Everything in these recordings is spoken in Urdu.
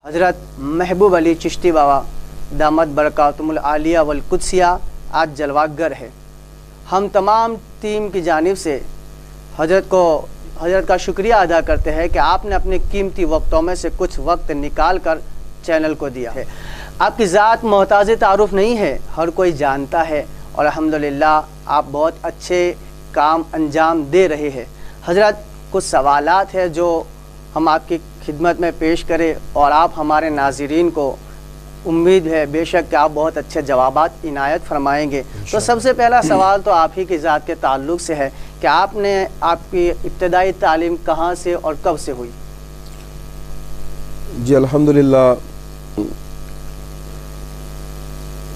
حضرت محبوب علی چشتی بابا دامت برکاتہم العالیہ والقدسیہ آج جلوہ ہے۔ ہم تمام ٹیم کی جانب سے حضرت کا شکریہ ادا کرتے ہیں کہ آپ نے اپنے قیمتی وقتوں میں سے کچھ وقت نکال کر چینل کو دیا ہے۔ آپ کی ذات محتاج تعارف نہیں ہے، ہر کوئی جانتا ہے، اور الحمدللہ آپ بہت اچھے کام انجام دے رہے ہیں۔ حضرت کچھ سوالات ہیں جو ہم آپ کی خدمت میں پیش کریں، اور آپ ہمارے ناظرین کو امید ہے بے شک کہ آپ بہت اچھے جوابات عنایت فرمائیں گے۔ تو سب سے پہلا سوال تو آپ ہی کی ذات کے تعلق سے ہے کہ آپ کی ابتدائی تعلیم کہاں سے اور کب سے ہوئی؟ جی الحمدللہ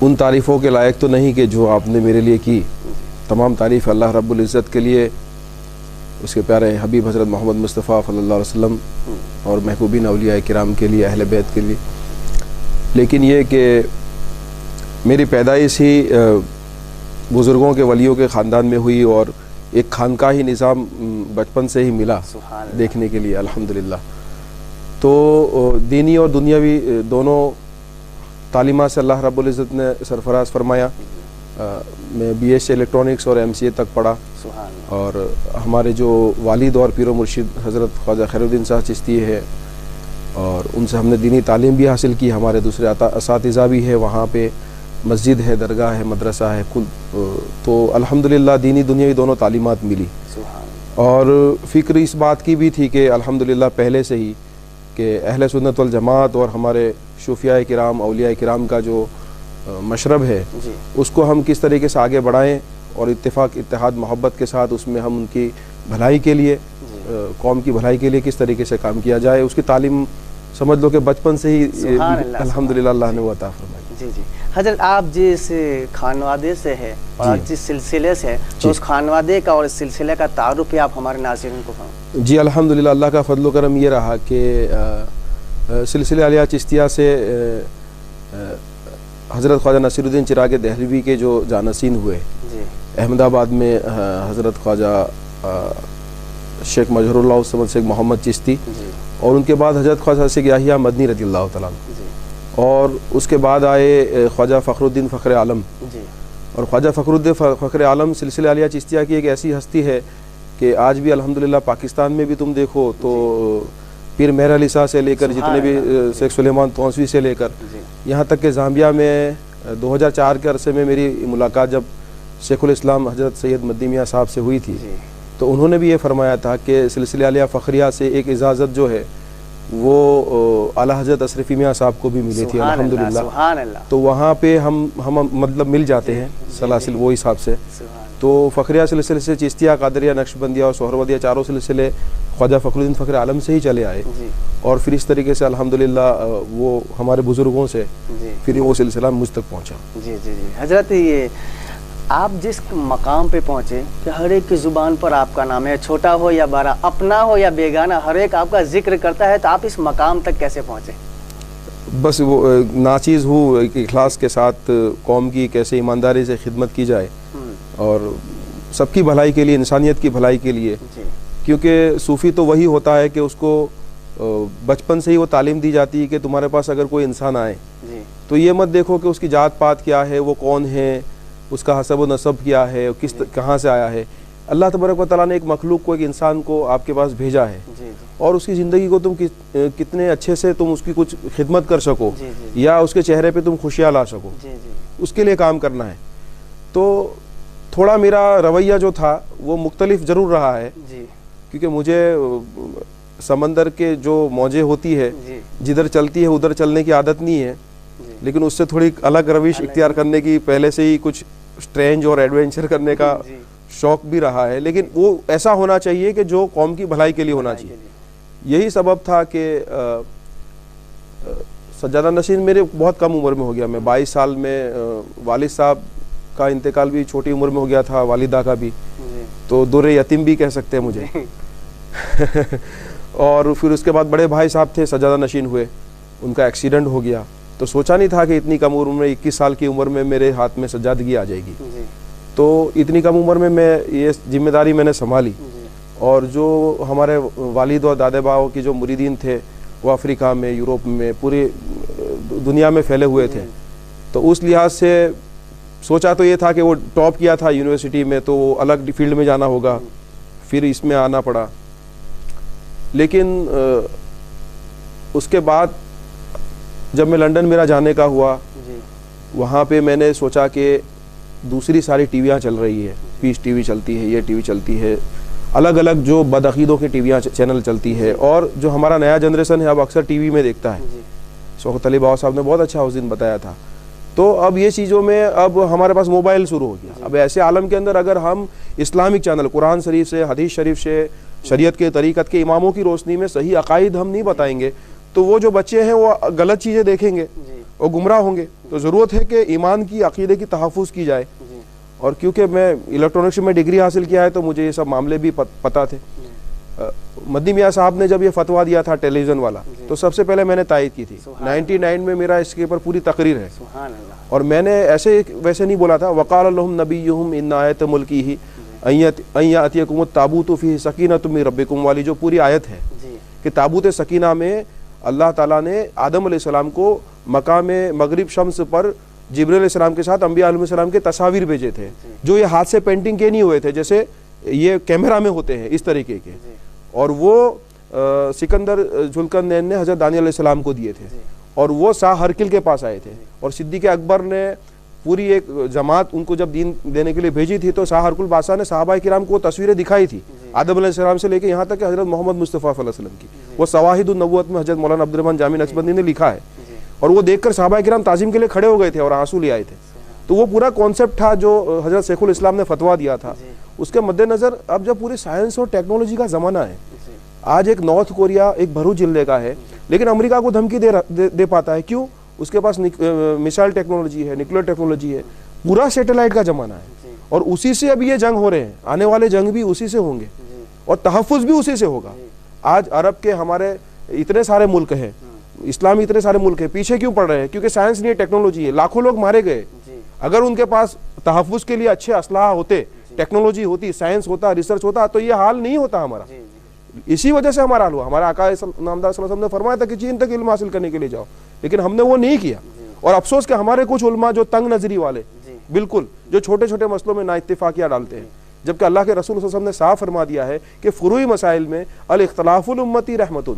ان تعریفوں کے لائق تو نہیں کہ جو آپ نے میرے لیے کی، تمام تعریف اللہ رب العزت کے لیے، اس کے پیارے حبیب حضرت محمد مصطفیٰ صلی اللہ علیہ وسلم اور محبوبین اولیاء کرام کے لیے، اہل بیت کے لیے۔ لیکن یہ کہ میری پیدائش ہی بزرگوں کے ولیوں کے خاندان میں ہوئی، اور ایک خانقاہی نظام بچپن سے ہی ملا دیکھنے کے لیے الحمدللہ۔ تو دینی اور دنیاوی دونوں تعلیمات سے اللہ رب العزت نے سرفراز فرمایا۔ میں بی ایس سی الیکٹرانکس اور ایم سی اے تک پڑھا، اور ہمارے جو والد اور پیر و مرشد حضرت خواجہ خیر الدین صاحب چشتی ہے، اور ان سے ہم نے دینی تعلیم بھی حاصل کی۔ ہمارے دوسرے اساتذہ بھی ہے، وہاں پہ مسجد ہے، درگاہ ہے، مدرسہ ہے، تو الحمدللہ دینی دنیاوی دونوں تعلیمات ملی۔ اور فکر اس بات کی بھی تھی کہ الحمدللہ پہلے سے ہی کہ اہل سنت والجماعت اور ہمارے صوفیاء کرام اولیاء کرام کا جو مشرب ہے اس کو ہم کس طریقے سے آگے بڑھائیں، اور اتفاق اتحاد محبت کے ساتھ اس میں ہم ان کی بھلائی کے لیے، قوم کی بھلائی کے لیے کس طریقے سے کام کیا جائے، اس کی تعلیم سمجھ لو کہ بچپن سے ہی الحمدللہ اللہ نے وہ عطا فرمائی۔ جی جی حضرت، آپ جس خانوادے سے ہے اور جس سلسلے سے، تو اس خانوادے کا اور اس سلسلے کا تعارف بھی آپ ہمارے ناظرین کو فرمائیں۔ جی الحمدللہ اللہ کا فضل و کرم یہ رہا کہ سلسلہ علیہ چشتیہ سے حضرت خواجہ نصیر الدین چراغ دہلوی کے جو جانشین ہوئے، احمد آباد میں حضرت خواجہ شیخ مظہر اللہ الصمد شیخ محمد چشتی، اور ان کے بعد حضرت خواجہ شیخ یحییٰ مدنی رضی اللہ تعالیٰ عنہ، اور اس کے بعد آئے خواجہ فخر الدین فخر عالم۔ اور خواجہ فخر الدین فخر عالم سلسلہ علیہ چشتیہ کی ایک ایسی ہستی ہے کہ آج بھی الحمدللہ پاکستان میں بھی تم دیکھو تو پیر مہر علی شاہ سے لے کر جتنے بھی شیخ سلیمان تونسوی سے لے کر یہاں تک کہ زامبیہ میں 2004 کے عرصے میں میری ملاقات جب شیخ الاسلام حضرت سید مدنی میاں صاحب سے ہوئی تھی، تو انہوں نے بھی یہ فرمایا تھا کہ سلسلہ علیہ فخریہ سے ایک اجازت جو ہے وہ اعلیٰ حضرت اشرفی میاں صاحب کو بھی ملی تھی الحمدللہ۔ تو وہاں پہ ہم مطلب مل جاتے ہیں سلاسل وہ حساب سے۔ تو فخریہ سلسلے سے چشتیہ، قادریہ، نقشبندیہ اور سہروردیہ چاروں سلسلے خواجہ فخر الدین فخر عالم سے ہی چلے آئے، اور پھر اس طریقے سے الحمدللہ وہ ہمارے بزرگوں سے پھر وہ سلسلہ مجھ تک پہنچا۔ جی جی جی حضرت، یہ آپ جس مقام پہ پہنچے کہ ہر ایک کی زبان پر آپ کا نام ہے، چھوٹا ہو یا بڑا، اپنا ہو یا بیگانہ، ہر ایک آپ کا ذکر کرتا ہے، تو آپ اس مقام تک کیسے پہنچے؟ بس وہ ناچیز ہو اخلاص کے ساتھ قوم کی کیسے ایمانداری سے خدمت کی جائے، اور سب کی بھلائی کے لیے، انسانیت کی بھلائی کے لیے، کیونکہ صوفی تو وہی ہوتا ہے کہ اس کو بچپن سے ہی وہ تعلیم دی جاتی ہے کہ تمہارے پاس اگر کوئی انسان آئے تو یہ مت دیکھو کہ اس کی ذات پات کیا ہے، وہ کون ہے، اس کا حسب و نسب کیا ہے، کہاں سے آیا ہے۔ اللہ تبارک و تعالیٰ نے ایک مخلوق کو، ایک انسان کو آپ کے پاس بھیجا ہے، اور اس کی زندگی کو تم کتنے اچھے سے تم اس کی کچھ خدمت کر سکو، یا اس کے چہرے پہ تم خوشیاں لا سکو، اس کے لیے کام کرنا ہے۔ تو تھوڑا میرا رویہ جو تھا وہ مختلف ضرور رہا ہے، کیونکہ مجھے سمندر کے جو موجیں ہوتی ہے جدھر چلتی ہے ادھر چلنے کی عادت نہیں ہے، لیکن اس سے تھوڑی الگ روش اختیار کرنے کی پہلے سے ہی کچھ اسٹرینج اور ایڈونچر کرنے کا شوق بھی رہا ہے، لیکن وہ ایسا ہونا چاہیے کہ جو قوم کی بھلائی کے لیے ہونا چاہیے۔ یہی سبب تھا کہ سجادہ نشین میرے بہت کم عمر میں ہو گیا، میں 22 سال میں، والد صاحب کا انتقال بھی چھوٹی عمر میں ہو گیا تھا، والدہ کا بھی، تو دور یتیم بھی کہہ سکتے ہیں مجھے۔ اور پھر اس کے بعد بڑے بھائی صاحب تھے سجادہ نشین ہوئے، ان کا ایکسیڈنٹ ہو گیا، تو سوچا نہیں تھا کہ اتنی کم عمر میں 21 سال کی عمر میں میرے ہاتھ میں سجادگی آ جائے گی، تو اتنی کم عمر میں یہ ذمہ داری میں نے سنبھالی، اور جو ہمارے والد اور دادے باؤ کی جو مریدین تھے وہ افریقہ میں، یوروپ میں، پوری دنیا میں پھیلے ہوئے تھے. تو اس لحاظ سے سوچا تو یہ تھا کہ وہ ٹاپ کیا تھا یونیورسٹی میں تو وہ الگ فیلڈ میں جانا ہوگا، پھر اس میں آنا پڑا. لیکن اس کے بعد جب میں لنڈن میرا جانے کا ہوا، وہاں پہ میں نے سوچا کہ دوسری ساری ٹی ویاں چل رہی ہے، پیس ٹی وی چلتی ہے، یہ ٹی وی چلتی ہے، الگ الگ جو بدعقیدوں کی ٹی ویاں چینل چلتی ہے، اور جو ہمارا نیا جنریشن ہے اب اکثر ٹی وی میں دیکھتا ہے. شوکت علی بابا صاحب نے بہت اچھا اس دن بتایا تھا. تو اب یہ چیزوں میں اب ہمارے پاس موبائل شروع ہو گیا. اب ایسے عالم کے اندر اگر ہم اسلامک چینل قرآن شریف سے، حدیث شریف سے، شریعت کے طریقت کے اماموں کی روشنی میں صحیح عقائد ہم نہیں بتائیں گے تو وہ جو بچے ہیں وہ غلط چیزیں دیکھیں گے، وہ گمراہ ہوں گے. تو ضرورت ہے کہ ایمان کی، عقیدے کی تحفظ کی جائے. اور کیونکہ میں الیکٹرانکس میں ڈگری حاصل کیا ہے تو مجھے یہ سب معاملے بھی پتہ تھے. مدنی میاں صاحب نے جب یہ فتویٰ دیا تھا ٹیلی ویژن والا تو سب سے پہلے میں نے تائید کی تھی. 99 میں میرا اس کے اوپر پوری تقریر ہے، اور میں نے ایسے ویسے نہیں بولا تھا. وقال لهم نبیہم ان آیت ملکہ ان یاتیکم التابوت فیہ سکینۃ من ربکم والی جو پوری آیت ہے کہ تابوت سکینہ میں اللہ تعالیٰ نے آدم علیہ السلام کو مقام مغرب شمس پر جبرائیل علیہ السلام کے ساتھ انبیاء علیہ السلام کے تصاویر بھیجے تھے، جو یہ ہاتھ سے پینٹنگ کے نہیں ہوئے تھے جیسے یہ کیمرہ میں ہوتے ہیں اس طریقے کے. اور وہ سکندر ذوالقرنین نے حضرت دانیال علیہ السلام کو دیے تھے، اور وہ شاہ ہرکل کے پاس آئے تھے. اور صدیق اکبر نے پوری ایک جماعت ان کو جب دین دینے کے لیے بھیجی تھی تو شاہ ہرکل بادشاہ نے صحابہ کرام کو تصویریں دکھائی تھی آدم علیہ السلام سے لے کے یہاں تک کہ حضرت محمد مصطفیٰ صلی اللہ علیہ وسلم کی. وہ شواہد النبوت میں حضرت مولانا عبدالرحمن جامی نقشبندی نے لکھا ہے. اور وہ دیکھ کر صحابہ کرام تعظیم کے لیے کھڑے ہو گئے تھے اور آنسو لے آئے تھے. تو وہ پورا کانسیپٹ تھا جو حضرت شیخ الاسلام نے فتویٰ دیا تھا. اس کے مد نظر اب جب پوری سائنس اور ٹیکنالوجی کا زمانہ ہے، آج ایک نارتھ کوریا ایک بھرو جلے کا ہے لیکن امریکہ کو دھمکی دے پاتا ہے. کیوں؟ اس کے پاس میسائل ٹیکنالوجی ہے، نیوکلیر ٹیکنالوجی ہے، پورا سیٹلائٹ کا زمانہ ہے. اور اسی سے اب یہ جنگ ہو رہے ہیں، آنے والے جنگ بھی اسی سے ہوں گے اور تحفظ بھی اسی سے ہوگا. آج عرب کے ہمارے اتنے سارے ملک ہیں، اسلامی اتنے سارے ملک ہیں، پیچھے کیوں پڑ رہے ہیں؟ کیونکہ سائنس نہیں ہے، ٹیکنالوجی ہے. لاکھوں لوگ مارے گئے. اگر ان کے پاس تحفظ کے لیے اچھے اسلحہ ہوتے، ٹیکنالوجی ہوتی، سائنس ہوتا، ریسرچ ہوتا تو یہ حال نہیں ہوتا ہمارا. اسی وجہ سے ہمارا حال ہوا. ہمارا آقا نامدار صلی اللہ علیہ وسلم نے فرمایا تھا کہ چین تک علم حاصل کرنے کے لیے جاؤ، لیکن ہم نے وہ نہیں کیا. اور افسوس کہ ہمارے کچھ علماء جو تنگ نظری والے بالکل جو چھوٹے چھوٹے مسئلوں میں نا اتفاقیاں ڈالتے ہیں، جبکہ اللہ کے رسول صلی اللہ علیہ وسلم نے صاف فرما دیا ہے کہ فروعی مسائل میں الاختلاف الامتی رحمت،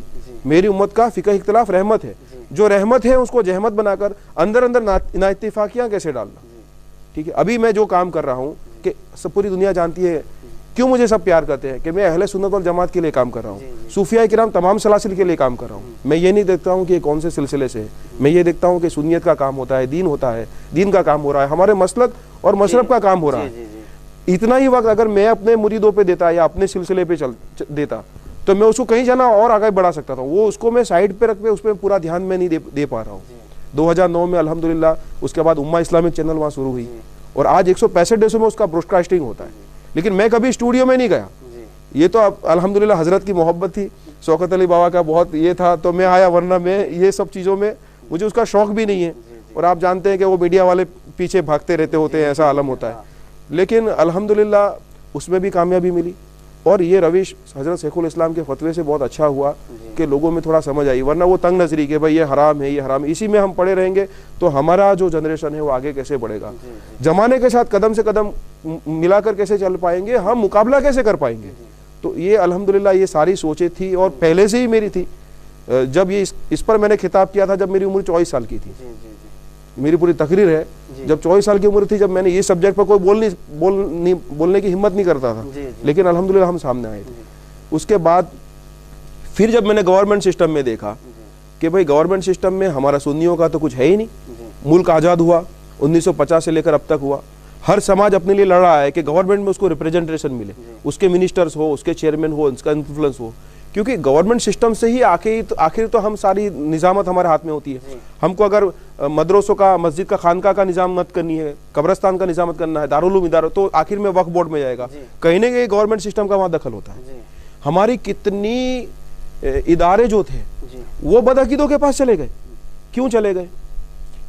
میری امت کا فقہ اختلاف رحمت ہے. جو رحمت ہے اس کو جہمت بنا کر اندر نا اتفاقیاں کیسے ڈالنا. ٹھیک ہے، ابھی میں جو کام کر رہا ہوں کہ سب پوری دنیا جانتی ہے کیوں مجھے سب پیار کرتے ہیں کہ میں اہل سنت والجماعت کے لیے کام کر رہا ہوں، صوفیاء کرام تمام سلاسل کے لیے کام کر رہا ہوں. میں یہ نہیں دیکھتا ہوں کہ یہ کون سے سلسلے سے ہے، میں یہ دیکھتا ہوں کہ سنیت کا کام ہوتا ہے، دین ہوتا ہے، دین کا کام ہو رہا ہے، ہمارے مسلک اور مشرب کا کام ہو رہا ہے. اتنا ہی وقت اگر میں اپنے مریدوں پہ دیتا یا اپنے سلسلے پہ دیتا تو میں اس کو کہیں جانا اور آگے بڑھا سکتا تھا. وہ اس کو میں سائڈ پہ رکھ کے اس پہ پورا دھیان میں نہیں دے پا رہا ہوں. 2009 میں الحمدللہ اس کے بعد امہ اسلامک چینل وہاں شروع ہوئی اور آج 165 دیشوں میں اس کا براڈ کاسٹنگ ہوتا ہے. لیکن میں کبھی اسٹوڈیو میں نہیں گیا. یہ تو الحمدللہ حضرت کی محبت تھی، شوکت علی بابا کا بہت یہ تھا تو میں آیا، ورنہ میں یہ سب چیزوں میں مجھے اس کا شوق بھی نہیں ہے. اور آپ جانتے ہیں کہ وہ میڈیا والے پیچھے بھاگتے رہتے ہوتے ہیں، ایسا عالم ہوتا ہے. لیکن الحمدللہ اس میں بھی کامیابی ملی. اور یہ روش حضرت شیخ الاسلام کے فتوے سے بہت اچھا ہوا کہ لوگوں میں تھوڑا سمجھ آئی. ورنہ وہ تنگ نظری کہ بھائی یہ حرام ہے، یہ حرام ہے، اسی میں ہم پڑے رہیں گے تو ہمارا جو جنریشن ہے وہ آگے کیسے بڑھے گا، زمانے کے ساتھ قدم سے قدم ملا کر کیسے چل پائیں گے، ہم مقابلہ کیسے کر پائیں گے. تو یہ الحمدللہ یہ ساری سوچیں تھی اور پہلے سے ہی میری تھی. جب یہ اس پر میں نے خطاب کیا تھا جب میری عمر 24 سال کی تھی. میری پوری تقریر ہے جب 24 سال کی عمر تھی، جب میں نے یہ سبجیکٹ پر کوئی بولنے کی ہمت نہیں کرتا تھا، لیکن الحمدللہ ہم سامنے آئے تھے. اس کے بعد پھر جب میں نے گورنمنٹ سسٹم میں دیکھا کہ بھئی گورنمنٹ سسٹم میں ہمارا سنیوں کا تو کچھ ہے ہی نہیں. ملک آزاد ہوا 1950 سے لے کر اب تک ہوا، ہر سماج اپنے لیے لڑ رہا ہے کہ گورنمنٹ میں اس کو ریپریزنٹیشن ملے، اس کے منسٹرز ہو، اس کے چیئرمین ہو، اس کا انفلوئنس ہو. کیونکہ گورنمنٹ سسٹم سے ہی آخر تو ہم ساری نظامت ہمارے ہاتھ میں ہوتی ہے. ہم کو اگر مدرسوں کا، مسجد کا، خانقاہ کا نظامت کرنی ہے، قبرستان کا نظامت کرنا ہے، دارالعلوم ادارہ، تو آخر میں وقف بورڈ میں جائے گا. کہیں نہ کہیں گورنمنٹ سسٹم کا وہاں دخل ہوتا ہے. ہماری کتنی ادارے جو تھے وہ بدعقیدوں کے پاس چلے گئے. کیوں چلے گئے؟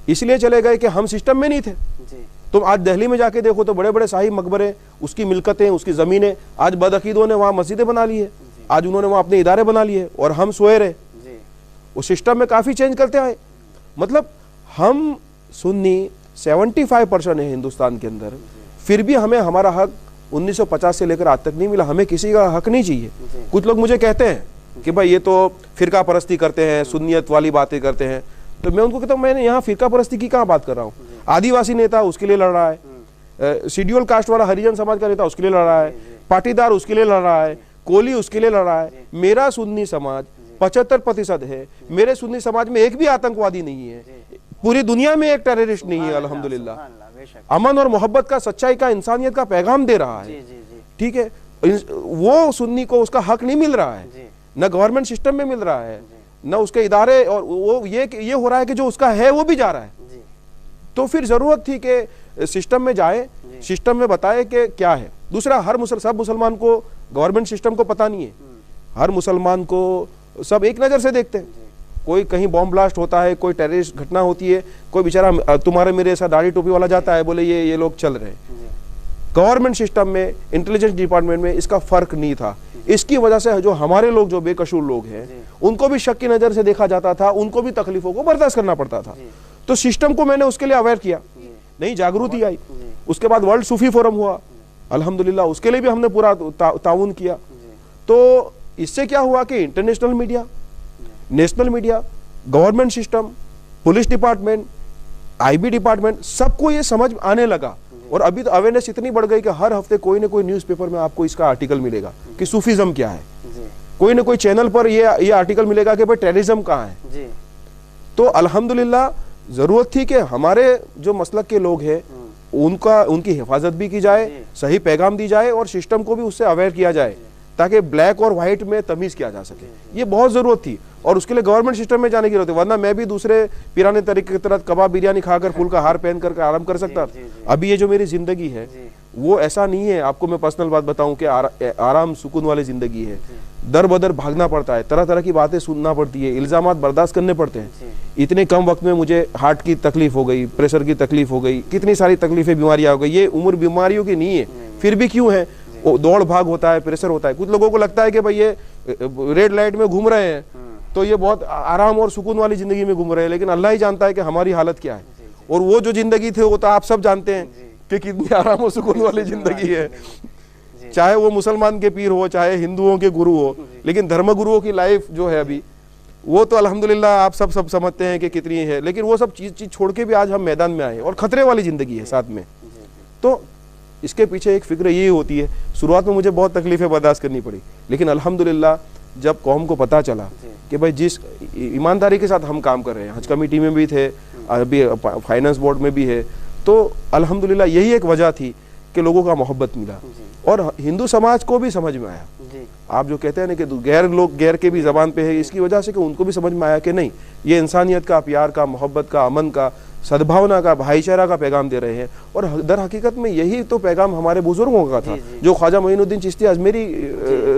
اس لیے چلے گئے کہ ہم سسٹم میں نہیں تھے. تم آج دہلی میں جا کے دیکھو تو بڑے بڑے شاہی مقبرے، اس کی ملکتیں، اس کی زمینیں، آج بدعقیدوں نے وہاں مسجدیں بنا لی ہے، آج انہوں نے وہاں اپنے ادارے بنا لیے اور ہم سوئے رہے. وہ سسٹم میں کافی چینج کرتے آئے. مطلب ہم سنی 75% ہے ہندوستان کے اندر, پھر بھی ہمیں ہمارا حق 1950 سے لے کر آج تک نہیں ملا. ہمیں کسی کا حق نہیں چاہیے. کچھ لوگ مجھے کہتے ہیں کہ بھائی یہ تو فرقہ پرستی کرتے ہیں, سنیت والی باتیں کرتے ہیں, تو میں ان کو کہتا ہوں میں نے یہاں فرقہ پرستی کی کہاں بات کر رہا ہوں. آدیواسی نیتا اس کے لیے لڑ رہا ہے, شیڈیول کاسٹ والا ہریجن سماج کا نیتا اس کے لیے لڑ رہا ہے, پاٹیدار اس کے لیے لڑ رہا ہے, کولی اس کے لیے لڑ رہا ہے. میرا سنی سماج 75% ہے. میرے سنی سماج میں ایک بھی آتنکوادی نہیں ہے, پوری دنیا میں ایک ٹیررسٹ نہیں ہے. الحمدللہ امن اور محبت کا, سچائی کا, انسانیت کا پیغام دے رہا ہے. ٹھیک ہے, وہ سنی کو اس کا حق نہیں مل رہا ہے, نہ گورنمنٹ سسٹم میں مل رہا ہے, نہ اس کے ادارے, اور وہ یہ ہو رہا ہے کہ جو اس کا ہے وہ بھی جا رہا ہے. تو پھر ضرورت تھی کہ سسٹم میں جائے, سسٹم میں بتائے کہ کیا ہے. دوسرا, سب مسلمان کو گورنمنٹ سسٹم کو پتہ نہیں ہے. ہر مسلمان کو سب ایک نظر سے دیکھتے ہیں. کوئی کہیں بام بلاسٹ ہوتا ہے, کوئی ٹیررسٹ گھٹنا ہوتی ہے, کوئی بیچارہ تمہارے میرے ایسا داڑھی ٹوپی والا جاتا ہے, بولے یہ لوگ چل رہے ہیں. گورنمنٹ سسٹم میں, انٹیلیجنس ڈپارٹمنٹ میں اس کا فرق نہیں تھا. اس کی وجہ سے جو ہمارے لوگ, جو بے قصور لوگ ہیں, ان کو بھی شک کی نظر سے دیکھا جاتا تھا, ان کو بھی تکلیفوں کو برداشت کرنا پڑتا تھا. تو سسٹم کو میں نے اس کے لیے اویئر کیا, نہیں جاگروتی آئی. اس کے بعد ورلڈ صوفی فورم ہوا, الحمدللہ اس کے لیے بھی ہم نے پورا تعاون کیا. تو اس سے کیا ہوا کہ international media, national media, government system, police department, I B department, سب کو یہ سمجھ آنے لگا. اور ابھی تو اویئرنیس اتنی بڑھ گئی کہ ہر ہفتے کوئی نہ کوئی نیوز پیپر میں آپ کو اس کا آرٹیکل ملے گا کہ صوفیزم کیا ہے. کوئی نہ کوئی چینل پر یہ آرٹیکل ملے گا کہ بھائی ٹیررزم کہاں ہے. تو الحمدللہ ضرورت تھی کہ ہمارے جو مسلک کے لوگ ہیں ان کی حفاظت بھی کی جائے, صحیح پیغام دی جائے, اور سسٹم کو بھی اس سے اویئر کیا جائے تاکہ بلیک اور وائٹ میں تمیز کیا جا سکے. یہ بہت ضرورت تھی, اور اس کے لیے گورنمنٹ سسٹم میں جانے کی ضرورت ہے. ورنہ میں بھی دوسرے پیرانے طریقے کی طرح کباب بریانی کھا کر, پھول کا ہار پہن کر آرام کر سکتا. ابھی یہ جو میری زندگی ہے وہ ایسا نہیں ہے. آپ کو میں پرسنل بات بتاؤں کہ آرام سکون والی زندگی ہے. در بدر بھاگنا پڑتا ہے, طرح طرح کی باتیں سننا پڑتی ہے, الزامات برداشت کرنے پڑتے ہیں. اتنے کم وقت میں مجھے ہارٹ کی تکلیف ہو گئی, پریشر کی تکلیف ہو گئی, کتنی ساری تکلیفیں, بیماریاں ہو گئی. یہ عمر بیماریوں کی نہیں ہے, پھر بھی کیوں ہے, دوڑ بھاگ ہوتا ہے, پریشر ہوتا ہے. کچھ لوگوں کو لگتا ہے کہ بھئی یہ ریڈ لائٹ میں گھوم رہے ہیں تو یہ بہت آرام اور سکون والی زندگی میں گھوم رہے ہیں, لیکن اللہ ہی جانتا ہے کہ ہماری حالت کیا ہے. اور وہ جو زندگی تھی وہ تو آپ سب جانتے ہیں کہ کتنی آرام اور سکون والی زندگی ہے. چاہے وہ مسلمان کے پیر ہو, چاہے ہندوؤں کے گرو ہو, لیکن دھرم گروؤں کی لائف جو ہے ابھی وہ تو الحمدللہ آپ سب سمجھتے ہیں کہ کتنی ہے. لیکن وہ سب چیز چھوڑ کے بھی آج ہم میدان میں آئے, اور خطرے والی زندگی ہے ساتھ میں. تو اس کے پیچھے ایک فکر یہ ہوتی ہے. شروعات میں مجھے بہت تکلیفیں برداشت کرنی پڑی, لیکن الحمدللہ جب قوم کو پتہ چلا کہ بھائی جس ایمانداری کے ساتھ ہم کام کر رہے ہیں, حج کمیٹی میں بھی تھے, ابھی فائنانس بورڈ میں بھی ہے, تو الحمدللہ یہی ایک وجہ تھی کہ لوگوں کا محبت ملا, اور ہندو سماج کو بھی سمجھ میں آیا. آپ جو کہتے ہیں نا کہ غیر کے بھی زبان پہ ہے, اس کی وجہ سے کہ ان کو بھی سمجھ میں آیا کہ نہیں, یہ انسانیت کا, پیار کا, محبت کا, امن کا, سدبھاونا کا, بھائی چارہ کا پیغام دے رہے ہیں. اور در حقیقت میں یہی تو پیغام ہمارے بزرگوں کا تھا, جو خواجہ معین الدین چشتی اجمیری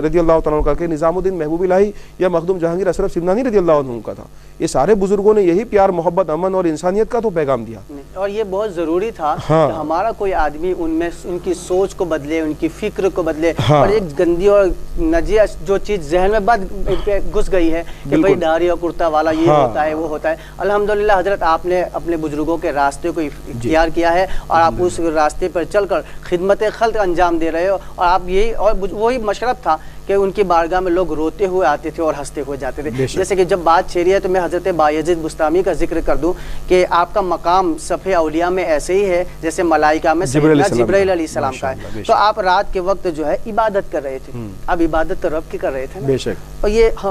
رضی اللہ تعالیٰ عنہ کا, کہ نظام الدین محبوب الہی یا مخدوم جہانگیر اشرف سمنانی رضی اللہ عنہ کا تھا. یہ سارے بزرگوں نے یہی پیار, محبت, امن اور انسانیت کا تو پیغام دیا. اور یہ بہت ضروری تھا کہ ہمارا کوئی آدمی ان کی سوچ کو بدلے, ان کی فکر کو بدلے. اور ایک گندی اور نجیس جو چیز ذہن میں بد گھس گئی ہے کہ بھائی داڑھی اور کرتا والا یہ ہوتا ہے, وہ ہوتا ہے. الحمدللہ حضرت آپ نے اپنے بزرگوں کے راستے کو اختیار کیا ہے, اور آپ اس راستے پر چل کر خدمت خلق انجام دے رہے ہو. اور آپ یہی, اور وہی مشرب تھا کہ ان کی بارگاہ میں لوگ روتے ہوئے آتے تھے اور ہنستے ہوئے جاتے تھے. جیسے کہ جب بات چھیڑی ہے تو میں حضرت بایزید بستامی کا ذکر کر دوں کہ آپ کا مقام صفحہ اولیاء میں ایسے ہی ہے جیسے ملائکہ میں سیدنا جبرائیل علیہ السلام کا ہے. تو آپ رات کے وقت جو ہے عبادت کر رہے تھے, اب عبادت تو رب کی کر رہے تھے نا. اور یہ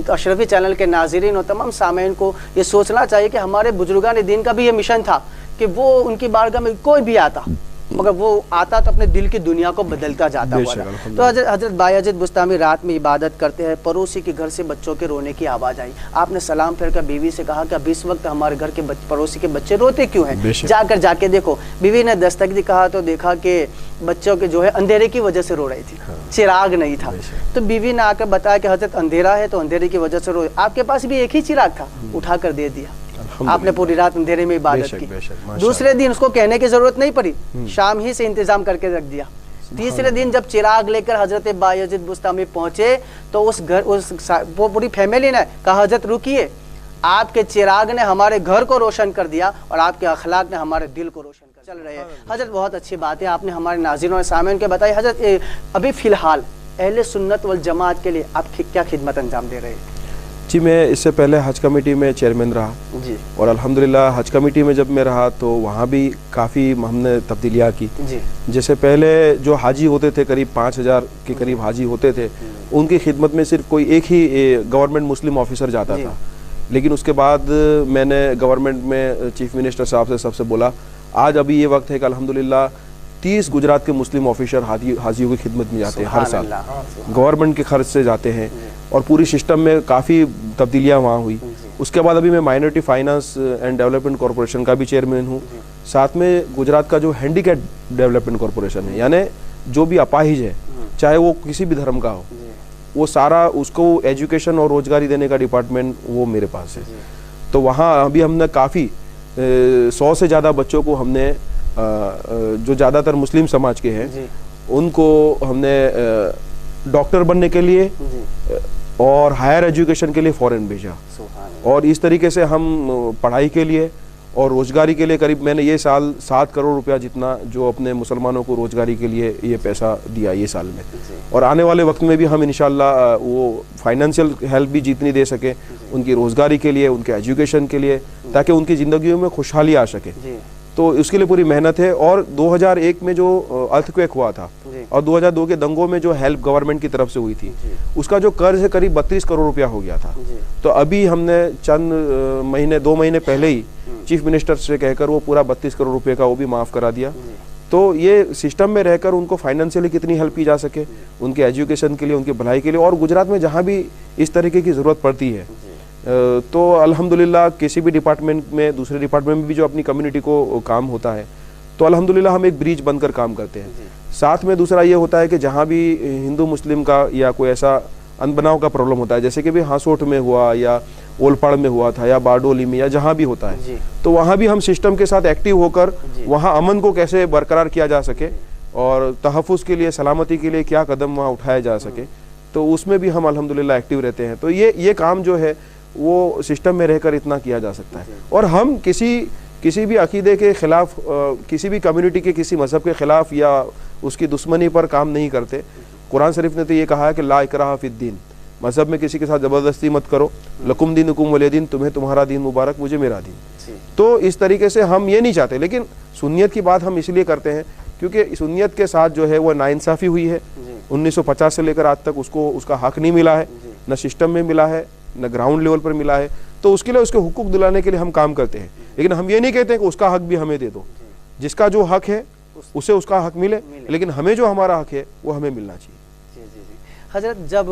اشرفی چینل کے ناظرین اور تمام سامعین کو یہ سوچنا چاہیے کہ ہمارے بزرگان دین کا بھی یہ مشن تھا کہ وہ ان کی بارگاہ میں کوئی بھی آتا, مگر وہ آتا تو اپنے دل کی دنیا کو بدلتا جاتا ہوا تھا. تو حضرت بایزید بستامی رات میں عبادت کرتے ہیں, پڑوسی کے گھر سے بچوں کے رونے کی آواز آئی. آپ نے سلام پھیر کر بیوی سے کہا کہ اب اس وقت ہمارے گھر کے پڑوسی کے بچے روتے کیوں ہیں, جا کے دیکھو. بیوی نے دستک دی, کہا تو دیکھا کہ بچوں کے جو ہے اندھیرے کی وجہ سے رو رہی تھی, چراغ نہیں تھا. تو بیوی نے آ کر بتایا کہ حضرت اندھیرا ہے تو اندھیرے کی وجہ سے رو, آپ کے پاس بھی ایک ہی چراغ تھا, اٹھا کر دے دیا. آپ نے پوری رات اندھیرے میں عبادت کی. دوسرے دن اس کو کہنے کی ضرورت نہیں پڑی, شام ہی سے انتظام کر کے رکھ دیا. تیسرے دن جب چراغ لے کر حضرت بایزید بستامی پہنچے تو وہ پوری فیملی نے کہا حضرت رکیے، آپ کے چراغ نے ہمارے گھر کو روشن کر دیا اور آپ کے اخلاق نے ہمارے دل کو روشن کر چل رہے ہیں۔ حضرت بہت اچھی بات ہے آپ نے ہمارے ناظرین اور سامعین کے بتائی۔ حضرت ابھی فی الحال اہل سنت والجماعت کے لیے آپ کیا خدمت انجام دے رہے ہیں؟ جی میں اس سے پہلے حج کمیٹی میں چیئرمین رہا جی، اور الحمدللہ حج کمیٹی میں جب میں رہا تو وہاں بھی کافی ہم نے تبدیلیاں کی۔ جی، جیسے پہلے جو حاجی ہوتے تھے قریب 5000 کے قریب حاجی ہوتے تھے، ان کی خدمت میں صرف کوئی ایک ہی گورنمنٹ مسلم آفیسر جاتا تھا، لیکن اس کے بعد میں نے گورنمنٹ میں چیف منسٹر صاحب سے سب سے بولا آج ابھی یہ وقت ہے کہ الحمدللہ 30 گجرات کے مسلم آفیسر حاجیوں کی خدمت میں جاتے ہیں ہر سال، گورنمنٹ کے خرچ سے جاتے ہیں، اور پوری سسٹم میں کافی تبدیلیاں وہاں ہوئی۔ اس کے بعد ابھی میں minority finance and development corporation کا بھی چیئرمین ہوں، ساتھ میں گجرات کا جو ہینڈیکیپ ڈیولپمنٹ کارپوریشن ہے، یعنی جو بھی اپاہج ہے چاہے وہ کسی بھی دھرم کا ہو، وہ سارا اس کو ایجوکیشن اور روزگاری دینے کا ڈپارٹمنٹ وہ میرے پاس ہے۔ تو وہاں ابھی ہم نے کافی 100 سے زیادہ بچوں کو ہم نے جو زیادہ تر مسلم سماج کے ہیں ان کو ہم نے ڈاکٹر بننے کے لیے اور ہائر ایجوکیشن کے لیے فورن بھیجا، اور اس طریقے سے ہم پڑھائی کے لیے اور روزگاری کے لیے قریب میں نے یہ سال 7 کروڑ روپیہ جتنا جو اپنے مسلمانوں کو روزگاری کے لیے یہ پیسہ دیا یہ سال میں، اور آنے والے وقت میں بھی ہم انشاءاللہ وہ فائنینشیل ہیلپ بھی جتنی دے سکیں ان کی روزگاری کے لیے، ان کے ایجوکیشن کے لیے، تاکہ ان کی زندگیوں میں خوشحالی آ سکے۔ تو اس کے لیے پوری محنت ہے۔ اور 2001 میں جو ارتھ کویک ہوا تھا اور 2002 کے دنگوں میں جو ہیلپ گورنمنٹ کی طرف سے ہوئی تھی اس کا جو قرض ہے قریب 32 کروڑ روپیہ ہو گیا تھا۔ تو ابھی ہم نے چند مہینے 2 مہینے پہلے ہی چیف منسٹر سے کہہ کر وہ پورا 32 کروڑ روپے کا وہ بھی معاف کرا دیا۔ تو یہ سسٹم میں رہ کر ان کو فائنینشیلی کتنی ہیلپ کی جا سکے ان کے ایجوکیشن کے لیے، ان کی بھلائی کے لیے، اور گجرات میں جہاں بھی اس طریقے کی ضرورت پڑتی ہے تو الحمدللہ کسی بھی ڈپارٹمنٹ میں، دوسرے ڈپارٹمنٹ میں بھی جو اپنی کمیونٹی کو کام ہوتا ہے تو الحمدللہ ہم ایک برج بن کر کام کرتے ہیں۔ ساتھ میں دوسرا یہ ہوتا ہے کہ جہاں بھی ہندو مسلم کا یا کوئی ایسا انبناؤ کا پرابلم ہوتا ہے، جیسے کہ بھی ہاسوٹ میں ہوا یا اولپاڑ میں ہوا تھا یا باڈولی میں یا جہاں بھی ہوتا ہے، تو وہاں بھی ہم سسٹم کے ساتھ ایکٹیو ہو کر وہاں امن کو کیسے برقرار کیا جا سکے اور تحفظ کے لیے، سلامتی کے لیے کیا قدم وہاں اٹھایا جا سکے، تو اس میں بھی ہم الحمدللہ ایکٹیو رہتے ہیں۔ تو یہ کام جو ہے وہ سسٹم میں رہ کر اتنا کیا جا سکتا ہے، اور ہم کسی بھی عقیدے کے خلاف، کسی بھی کمیونٹی کے کسی مذہب کے خلاف یا اس کی دشمنی پر کام نہیں کرتے۔ قرآن شریف نے تو یہ کہا ہے کہ لا اکراہ فی الدین، مذہب میں کسی کے ساتھ زبردستی مت کرو، لکم دینکم ولی دین، تمہیں تمہارا دین مبارک، مجھے میرا دین۔ تو اس طریقے سے ہم یہ نہیں چاہتے، لیکن سنیت کی بات ہم اس لیے کرتے ہیں کیونکہ سنیت کے ساتھ جو ہے وہ ناانصافی ہوئی ہے 1950 سے لے کر آج تک، اس کا حق نہیں ملا ہے، نہ سسٹم میں ملا ہے نہ گراؤنڈ لیول پر ملا ہے، تو اس کے لیے اس کے حقوق دلانے کے لیے ہم کام کرتے ہیں، لیکن ہم یہ نہیں کہتے کہ اس کا حق بھی ہمیں دے دو، جس کا جو حق ہے اسے اس کا حق ملے، لیکن ہمیں جو ہمارا حق ہے وہ ہمیں ملنا چاہیے۔ حضرت جب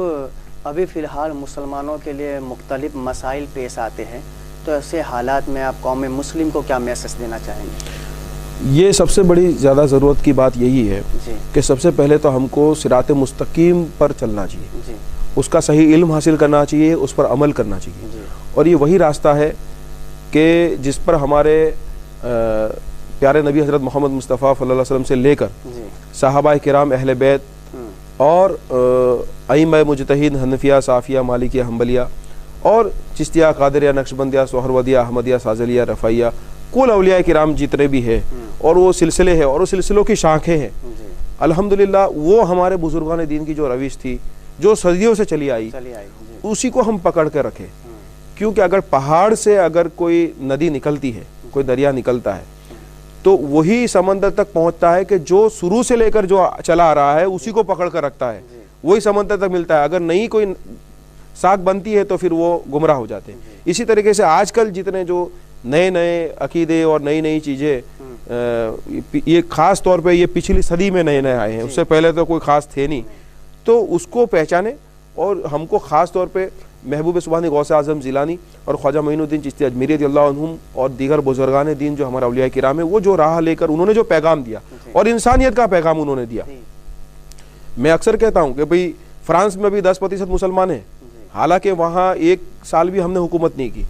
ابھی فی الحال مسلمانوں کے لیے مختلف مسائل پیش آتے ہیں تو ایسے حالات میں آپ قوم مسلم کو کیا میسج دینا چاہیں گے؟ یہ سب سے بڑی زیادہ ضرورت کی بات یہی ہے کہ سب سے پہلے تو ہم کو صراط مستقیم پر چلنا چاہیے، اس کا صحیح علم حاصل کرنا چاہیے، اس پر عمل کرنا چاہیے، اور یہ وہی راستہ ہے کہ جس پر ہمارے پیارے نبی حضرت محمد مصطفیٰ صلی اللہ علیہ وسلم سے لے کر صحابہ کرام، اہل بیت اور ائمہ مجتہد حنفیہ، صافیہ، مالکیہ، حنبلیہ اور چشتیہ، قادریہ، نقشبندیہ، سہروردیہ، احمدیہ، شاذلیہ، رفعیہ، کل اولیاء کرام جتنے بھی ہیں اور وہ سلسلے ہیں اور وہ سلسلوں کی شاخیں ہیں، الحمدللہ وہ ہمارے بزرگان دین کی جو روش تھی جو صدیوں سے چلی آئی اسی کو ہم پکڑ کے رکھیں، کیونکہ اگر پہاڑ سے اگر کوئی ندی نکلتی ہے، کوئی دریا نکلتا ہے تو وہی سمندر تک پہنچتا ہے کہ جو شروع سے لے کر جو چلا آ رہا ہے اسی کو پکڑ کر رکھتا ہے، وہی سمندر تک ملتا ہے، اگر نہیں کوئی ساکھ بنتی ہے تو پھر وہ گمراہ ہو جاتے ہیں۔ اسی طریقے سے آج کل جتنے جو نئے نئے عقیدے اور نئی نئی چیزیں، یہ خاص طور پہ یہ پچھلی صدی میں نئے نئے آئے ہیں، اس سے پہلے تو کوئی خاص تھے نہیں، تو اس کو پہچانے، اور ہم کو خاص طور پہ محبوب سبحانی غوث اعظم جیلانی اور خواجہ معین الدین چشتی اجمیری رضی اللہ عنہم اور دیگر بزرگان دین جو ہمارا اولیاء کرام ہیں، وہ جو راہ لے کر انہوں نے جو پیغام دیا اور انسانیت کا پیغام انہوں نے دیا۔ میں اکثر کہتا ہوں کہ بھئی فرانس میں بھی 10% مسلمان ہیں، حالانکہ وہاں 1 سال بھی ہم نے حکومت نہیں کی،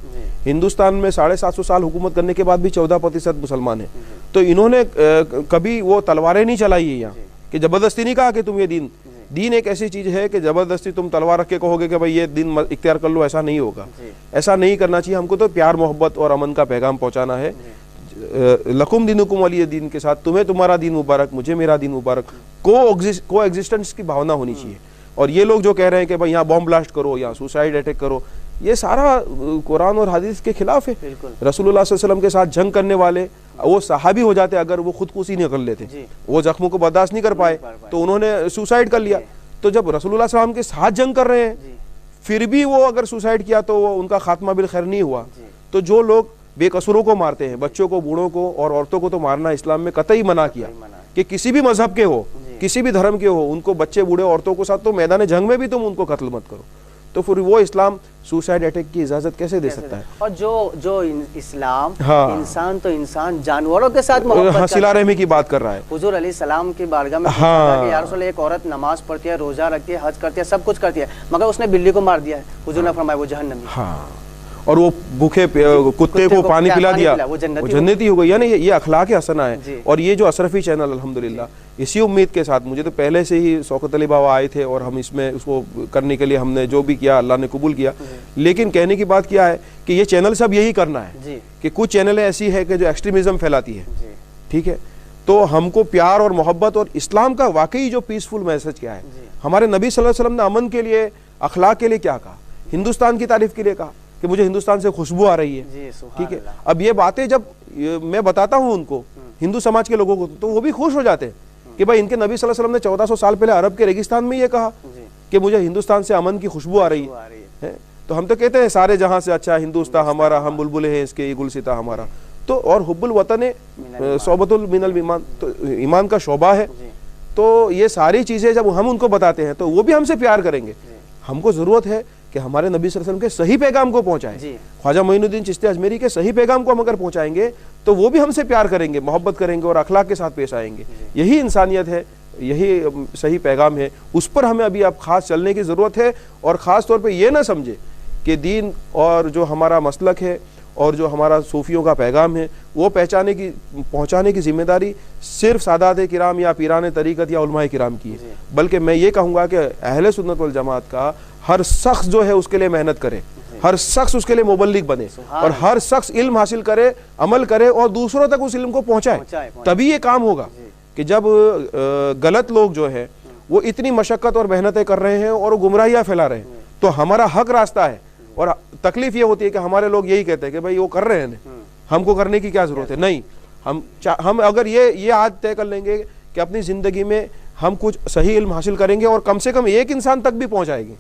ہندوستان میں 750 سال حکومت کرنے کے بعد بھی 14% مسلمان ہیں، تو انہوں نے کبھی وہ تلواریں نہیں چلائی ہیں یہاں، کہ زبردستی نہیں کہا کہ تم یہ دین ایک ایسی چیز ہے کہ زبردستی تم تلوار رکھ کے کہو گے کہ بھائی یہ دین اختیار کر لو، ایسا نہیں ہوگا، ایسا نہیں کرنا چاہیے. ہم کو تو پیار محبت اور امن کا پیغام پہنچانا ہے. لکم دینکم ولی دین کے ساتھ تمہیں تمہارا دین مبارک، مجھے میرا دین مبارک، کو ایگزسٹنس کی بھاونا ہونی چاہیے. اور یہ لوگ جو کہہ رہے ہیں کہ بھائی یہاں بم بلاسٹ کرو یا سوسائڈ اٹیک کرو، یہ سارا قرآن اور حدیث کے خلاف ہے. رسول اللہ صلی اللہ علیہ وسلم کے ساتھ جنگ کرنے والے وہ صحابی ہو جاتے اگر وہ خودکشی نہیں کر لیتے، وہ زخموں کو برداشت نہیں کر پائے تو انہوں نے سوسائڈ کر لیا. تو جب رسول اللہ صلی اللہ علیہ وسلم کے ساتھ جنگ کر رہے ہیں پھر بھی وہ اگر سوسائڈ کیا تو وہ ان کا خاتمہ بالخیر نہیں ہوا. تو جو لوگ بے قصوروں کو مارتے ہیں، بچوں کو، بوڑھوں کو اور عورتوں کو تو مارنا اسلام میں قطعی منع کیا کہ کسی بھی مذہب کے ہو، کسی بھی دھرم کے ہو، ان کو بچے، بوڑھے، عورتوں کو ساتھ تو میدان جنگ میں بھی تم ان کو قتل مت کرو. تو پھر وہ اسلام سوسائڈ اٹیک کی اجازت کیسے دے سکتا ہے؟ اور جو اسلام انسان تو انسان جانوروں کے ساتھ محبت صلہ رحمی کی بات کر رہا ہے. حضور علیہ السلام کی بارگاہ میں پوچھا کہ یا رسول اللہ، ایک عورت نماز پڑھتی ہے، روزہ رکھتی ہے، حج کرتی ہے، سب کچھ کرتی ہے، مگر اس نے بلی کو مار دیا ہے. حضور نے فرمایا وہ جہنمی. اور وہ بھوکے کتے کو پانی پلا دیا وہ جنتی ہو گئی. یعنی یہ اخلاق حسنہ ہے. اور یہ جو اشرفی چینل الحمدللہ اسی امید کے ساتھ، مجھے تو پہلے سے ہی شوکت علی بابا آئے تھے اور ہم اس میں اس کو کرنے کے لیے ہم نے جو بھی کیا اللہ نے قبول کیا. لیکن کہنے کی بات کیا ہے کہ یہ چینل سب یہی کرنا ہے کہ کچھ چینلیں ایسی ہے کہ جو ایکسٹریمزم پھیلاتی ہے. ٹھیک ہے، تو ہم کو پیار اور محبت اور اسلام کا واقعی جو پیسفل میسج کیا ہے. ہمارے نبی صلی اللہ علیہ وسلم نے امن کے لیے، اخلاق کے لیے کیا کہا؟ ہندوستان کی تعریف کے لیے کہا کہ مجھے ہندوستان سے خوشبو آ رہی ہے. ٹھیک ہے، اب یہ باتیں جب میں بتاتا ہوں ان کو، ہندو سماج کے لوگوں کو، تو وہ بھی خوش ہو جاتے ہیں کہ بھائی ان کے نبی صلی اللہ علیہ وسلم نے 1400 سال پہلے عرب کے ریگستان میں یہ کہا کہ مجھے ہندوستان سے امن کی خوشبو آ رہی ہے. تو ہم تو کہتے ہیں سارے جہاں سے اچھا ہندوستان ہمارا، ہم بلبلے ہیں اس کے، یہ گلستہ ہمارا. تو اور حب الوطن صحبت من الایمان، تو ایمان کا شعبہ ہے. تو یہ ساری چیزیں جب ہم ان کو بتاتے ہیں تو وہ بھی ہم سے پیار کریں گے. ہم کو ضرورت ہے کہ ہمارے نبی صلی اللہ علیہ وسلم کے صحیح پیغام کو پہنچائیں. خواجہ معین الدین چشتی اجمیری کے صحیح پیغام کو ہم اگر پہنچائیں گے تو وہ بھی ہم سے پیار کریں گے، محبت کریں گے اور اخلاق کے ساتھ پیش آئیں گے. یہی انسانیت ہے، یہی صحیح پیغام ہے. اس پر ہمیں ابھی اب خاص چلنے کی ضرورت ہے. اور خاص طور پہ یہ نہ سمجھے کہ دین اور جو ہمارا مسلک ہے اور جو ہمارا صوفیوں کا پیغام ہے وہ پہنچانے کی ذمہ داری صرف سادات کرام یا پیران طریقت یا علماء کرام کی ہے. بلکہ میں یہ کہوں گا کہ اہل سنت والجماعت کا ہر شخص جو ہے اس کے لیے محنت کرے، ہر شخص اس کے لیے مبلغ بنے، اور ہر شخص علم حاصل کرے، عمل کرے اور دوسروں تک اس علم کو پہنچائے. تبھی یہ کام ہوگا. کہ جب غلط لوگ جو ہے وہ اتنی مشقت اور محنتیں کر رہے ہیں اور وہ گمراہیاں پھیلا رہے ہیں تو ہمارا حق راستہ ہے. اور تکلیف یہ ہوتی ہے کہ ہمارے لوگ یہی کہتے ہیں کہ بھائی وہ کر رہے ہیں، ہم کو کرنے کی کیا ضرورت ہے. نہیں، ہم اگر یہ عادت طے کر لیں گے کہ اپنی زندگی میں ہم کچھ صحیح علم حاصل کریں گے اور کم سے کم ایک انسان تک بھی پہنچائیں گے،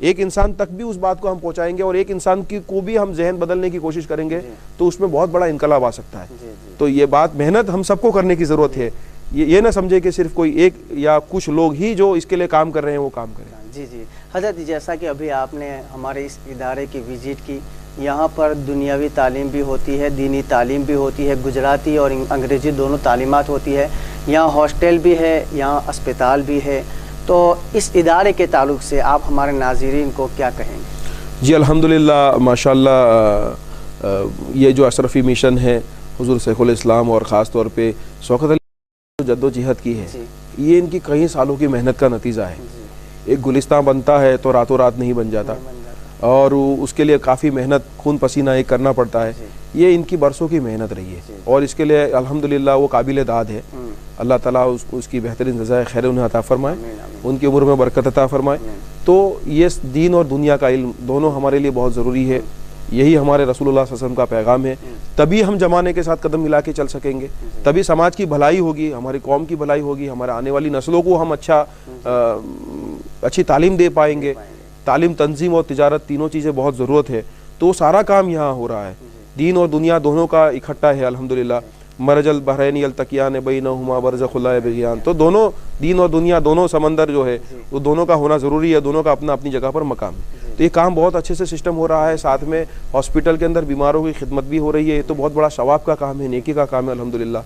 ایک انسان تک بھی اس بات کو ہم پہنچائیں گے اور ایک انسان کو بھی ہم ذہن بدلنے کی کوشش کریں گے تو اس میں بہت بڑا انقلاب آ سکتا ہے. تو یہ بات محنت ہم سب کو کرنے کی ضرورت ہے. یہ نہ سمجھے کہ صرف کوئی ایک یا کچھ لوگ ہی جو اس کے لیے کام کر رہے ہیں وہ کام کریں. جی حضرت، جیسا کہ ابھی آپ نے ہمارے اس ادارے کی وزٹ کی، یہاں پر دنیاوی تعلیم بھی ہوتی ہے، دینی تعلیم بھی ہوتی ہے، گجراتی اور انگریزی دونوں تعلیمات ہوتی ہے. یہاں ہاسٹل بھی ہے، یہاں اسپتال بھی ہے. تو اس ادارے کے تعلق سے آپ ہمارے ناظرین کو کیا کہیں گے؟ جی الحمدللہ، ماشاءاللہ، یہ جو اشرفی مشن ہے حضور شیخ الاسلام اور خاص طور پہ شوکت علی جد و جہد کی ہے، یہ ان کی کئی سالوں کی محنت کا نتیجہ ہے. ایک گلستان بنتا ہے تو راتوں رات نہیں بن جاتا اور اس کے لیے کافی محنت، خون پسینہ ایک کرنا پڑتا ہے. یہ ان کی برسوں کی محنت رہی ہے اور اس کے لیے الحمدللہ وہ قابل داد ہے. اللہ تعالیٰ اس کی بہترین جزائے خیر انہیں عطا فرمائے، ان کی عمر میں برکت عطا فرمائے. تو یہ دین اور دنیا کا علم دونوں ہمارے لیے بہت ضروری ہے. یہی ہمارے رسول اللہ صلی اللہ علیہ وسلم کا پیغام ہے. تبھی ہم زمانے کے ساتھ قدم ملا کے چل سکیں گے، تبھی سماج کی بھلائی ہوگی، ہماری قوم کی بھلائی ہوگی، ہمارے آنے والی نسلوں کو ہم اچھی تعلیم دے پائیں گے. تعلیم، تنظیم اور تجارت تینوں چیزیں بہت ضرورت ہے. تو سارا کام یہاں ہو رہا ہے. دین اور دنیا دونوں کا اکٹھا ہے الحمدللہ. مرج البحرین یلتقیان بینہما برزخ لا یبغیان. تو دونوں دین اور دنیا، دونوں سمندر جو ہے وہ دونوں کا ہونا ضروری ہے، دونوں کا اپنا اپنی جگہ پر مقام ہے. تو یہ کام بہت اچھے سے سسٹم ہو رہا ہے. ساتھ میں ہاسپٹل کے اندر بیماروں کی خدمت بھی ہو رہی ہے. یہ تو بہت بڑا ثواب کا کام ہے، نیکی کا کام ہے الحمدللہ.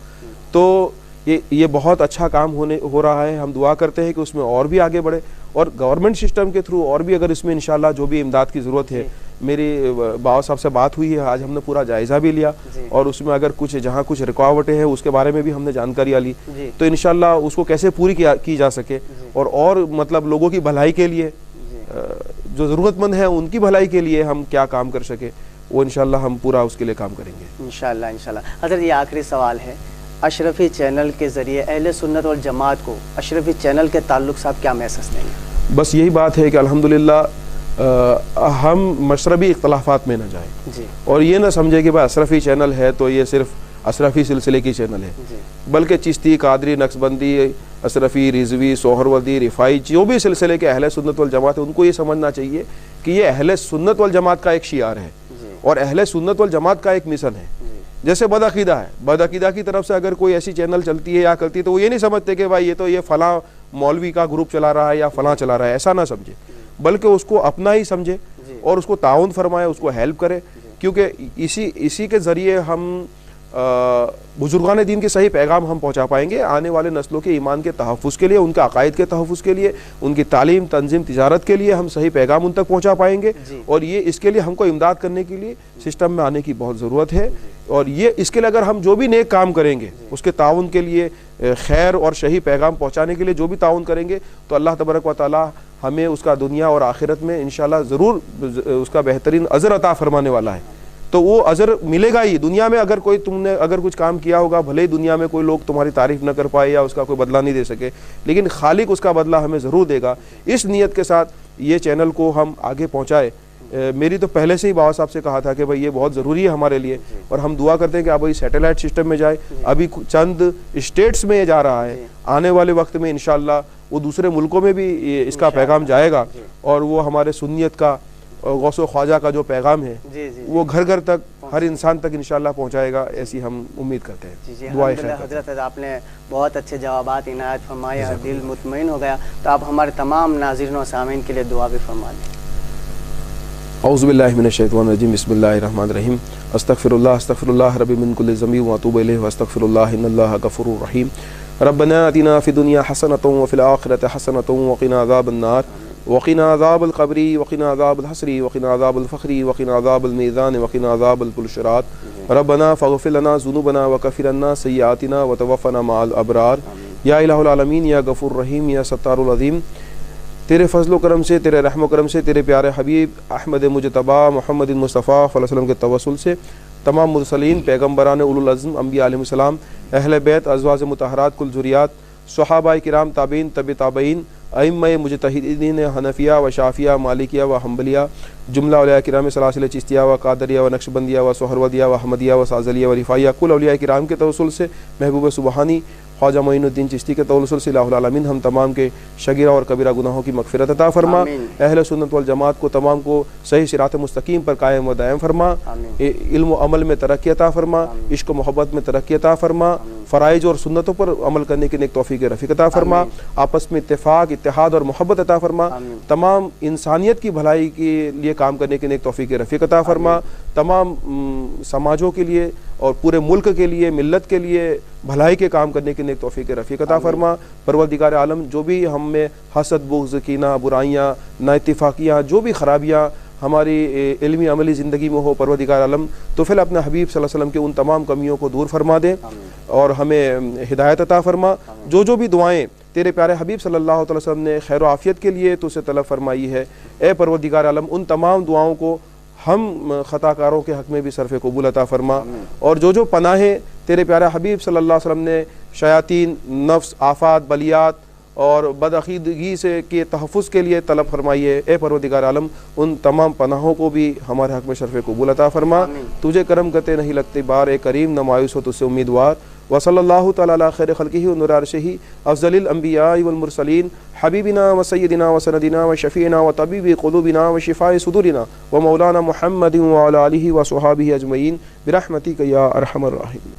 تو یہ بہت اچھا کام ہو رہا ہے. ہم دعا کرتے ہیں کہ اس میں اور بھی آگے بڑھے, اور گورنمنٹ سسٹم کے تھرو اور بھی اگر اس میں انشاءاللہ جو بھی امداد کی ضرورت ہے, میری باوا صاحب سے بات ہوئی ہے, آج ہم نے پورا جائزہ بھی لیا, اور اس میں اگر کچھ جہاں کچھ رکاوٹیں ہیں اس کے بارے میں بھی ہم نے جانکاریاں لی, تو انشاءاللہ اس کو کیسے پوری کی جا سکے, اور مطلب لوگوں کی بھلائی کے لیے, جو ضرورت مند ہیں ان کی بھلائی کے لیے ہم کیا کام کر سکے, وہ انشاءاللہ ہم پورا اس کے لیے کام کریں گے انشاءاللہ. حضرت یہ آخری سوال ہے, اشرفی چینل کے ذریعے اہل سنت والجماعت کو اشرفی چینل کے تعلق سے آپ کیا میسج دیں گے؟ بس یہی بات ہے کہ الحمدللہ ہم مشربی اختلافات میں نہ جائیں, اور یہ نہ سمجھے کہ بھائی اشرفی چینل ہے تو یہ صرف اشرفی سلسلے کی چینل ہے, بلکہ چشتی, قادری, نقشبندی, اشرفی, رضوی, سہروردی, رفاعی, جو بھی سلسلے کے اہل سنت والجماعت ہیں ان کو یہ سمجھنا چاہیے کہ یہ اہل سنت والجماعت کا ایک شعار ہے, اور اہل سنت والجماعت کا ایک مشن ہے. جیسے بدعقیدہ ہے, بدعقیدہ کی طرف سے اگر کوئی ایسی چینل چلتی ہے یا کرتی ہے تو وہ یہ نہیں سمجھتے کہ بھائی یہ فلاں مولوی کا گروپ چلا رہا ہے یا فلاں چلا رہا ہے, ایسا نہ سمجھے, بلکہ اس کو اپنا ہی سمجھے اور اس کو تعاون فرمائے, اس کو ہیلپ کرے, کیونکہ اسی کے ذریعے ہم بزرگان دین کے صحیح پیغام ہم پہنچا پائیں گے. آنے والے نسلوں کے ایمان کے تحفظ کے لیے, ان کے عقائد کے تحفظ کے لیے, ان کی تعلیم, تنظیم, تجارت کے لیے ہم صحیح پیغام ان تک پہنچا پائیں گے, اور یہ اس کے لیے ہم کو امداد کرنے کے لیے سسٹم میں آنے کی بہت ضرورت ہے. اور یہ اس کے لیے اگر ہم جو بھی نیک کام کریں گے, اس کے تعاون کے لیے, خیر اور صحیح پیغام پہنچانے کے لیے جو بھی تعاون کریں گے, تو اللہ تبارک و تعالی ہمیں اس کا دنیا اور آخرت میں انشاءاللہ ضرور اس کا بہترین اجر عطا فرمانے والا ہے. تو وہ اجر ملے گا ہی دنیا میں. اگر تم نے کچھ کام کیا ہوگا, بھلے ہی دنیا میں کوئی لوگ تمہاری تعریف نہ کر پائے یا اس کا کوئی بدلہ نہیں دے سکے, لیکن خالق اس کا بدلہ ہمیں ضرور دے گا. اس نیت کے ساتھ یہ چینل کو ہم آگے پہنچائے. میری تو پہلے سے ہی باوا صاحب سے کہا تھا کہ بھائی یہ بہت ضروری ہے ہمارے لیے, اور ہم دعا کرتے ہیں کہ اب یہ سیٹلائٹ سسٹم میں جائے. ابھی چند اسٹیٹس میں یہ جا رہا ہے, آنے والے وقت میں انشاءاللہ وہ دوسرے ملکوں میں بھی اس کا پیغام جائے گا, اور وہ ہمارے سنیت کا, غوث و خواجہ کا جو پیغام ہے وہ گھر گھر تک, ہر انسان تک انشاءاللہ پہنچائے گا, ایسی ہم امید کرتے ہیں. دعائیں خیر. حضرت آپ نے بہت اچھے جوابات عنایت فرمائے, دل مطمئن ہو گیا. تو آپ ہمارے تمام ناظرین و سامعین کے لیے دعا بھی فرما دیں. اعوذ باللہ من الشیطان الرجیم, بسم اللہ الرحمن الرحیم. استغفر اللہ ربی من کل ذنب واتوب الیہ واستغفر اللہ ان اللہ غفور رحیم. ربنا آتنا فی الدنیا حسنۃ وفی الآخرۃ حسنۃ وقنا عذاب النار وقنا عذاب القبر وقنا عذاب الحشر وقنا عذاب الفقر وقنا عذاب المیزان وقنا عذاب البلشرات. ربنا فاغفر لنا ذنوبنا وکفر عنا سیئاتنا وتوفنا مع الابرار. یا الہ العالمین, یا غفور رحیم, یا ستار العظیم, تیرے فضل و کرم سے, تیرے رحم و کرم سے, تیرے پیارے حبیب احمد مجتبیٰ محمد مصطفیٰ صلی اللہ علیہ وسلم کے توسل سے تمام مرسلین, پیغمبران اولو العزم, انبیاء علیہ السلام, اہل بیت, ازواج مطہرات, کل ذریات, صحابہ کرام, تابعین, تبع تابعین, ائمہ مجتہدین حنفیہ و شافیہ, مالکیہ و حنبلیہ, جملہ اولیاء کرام سلاسل چشتیہ و قادریہ و نقشبندیہ و سہروردیہ و احمدیہ و سازلیہ و رفاعیہ, کل اولیاء کرام کے توسل سے, محبوب سبحانی خواجہ معین الدین چشتی کے توسل سے, الہ العالمین ہم تمام کے صغیرہ اور کبیرہ گناہوں کی مغفرت عطا فرما. اہل سنت والجماعت کو تمام کو صحیح صراط مستقیم پر قائم و دائم فرما. علم و عمل میں ترقی عطا فرما, عشق و محبت میں ترقی عطا فرما, فرائض اور سنتوں پر عمل کرنے کی نیک توفیق رفیق عطا فرما, آپس میں اتفاق, اتحاد اور محبت عطا فرما, تمام انسانیت کی بھلائی کے لیے کام کرنے کی نیک توفیق رفیق عطا فرما, تمام سماجوں کے لیے اور پورے ملک کے لیے, ملت کے لیے بھلائی کے کام کرنے کی نیک توفیق رفیق عطا فرما. پروردگار عالم جو بھی ہم میں حسد, بغض, کینہ, برائیاں, نا اتفاقیاں, جو بھی خرابیاں ہماری علمی عملی زندگی میں ہو, پروردگار عالم تو پھر اپنے حبیب صلی اللہ علیہ وسلم کے ان تمام کمیوں کو دور فرما دے اور ہمیں ہدایت عطا فرما. جو بھی دعائیں تیرے پیارے حبیب صلی اللہ علیہ وسلم نے خیر و عافیت کے لیے تو سے طلب فرمائی ہے, اے پروردگار عالم ان تمام دعاؤں کو ہم خطا کاروں کے حق میں بھی صرف قبول عطا فرما. اور جو پناہیں تیرے پیارے حبیب صلی اللہ علیہ وسلم نے شیاطین, نفس, آفات, بلیات اور بدعقیدگی سے کے تحفظ کے لیے طلب فرمائی ہے, اے پروردگار عالم ان تمام پناہوں کو بھی ہمارے حق میں شرف قبول عطا فرما. تجھے کرم کرتے نہیں لگتے بار, اے کریم نہ مایوس ہو تجھ سے امیدوار. وصلی اللہ تعالی علی خیر خلقہ و نور عرشہ افضل الانبیاء والمرسلین حبیبنا و سیدنا و سندنا و شفیعنا و طبیب قلوبنا و شفاء صدورنا و مولانا محمد و علی آلہ و صحابہ اجمعین برحمتک یا ارحم الراحمین.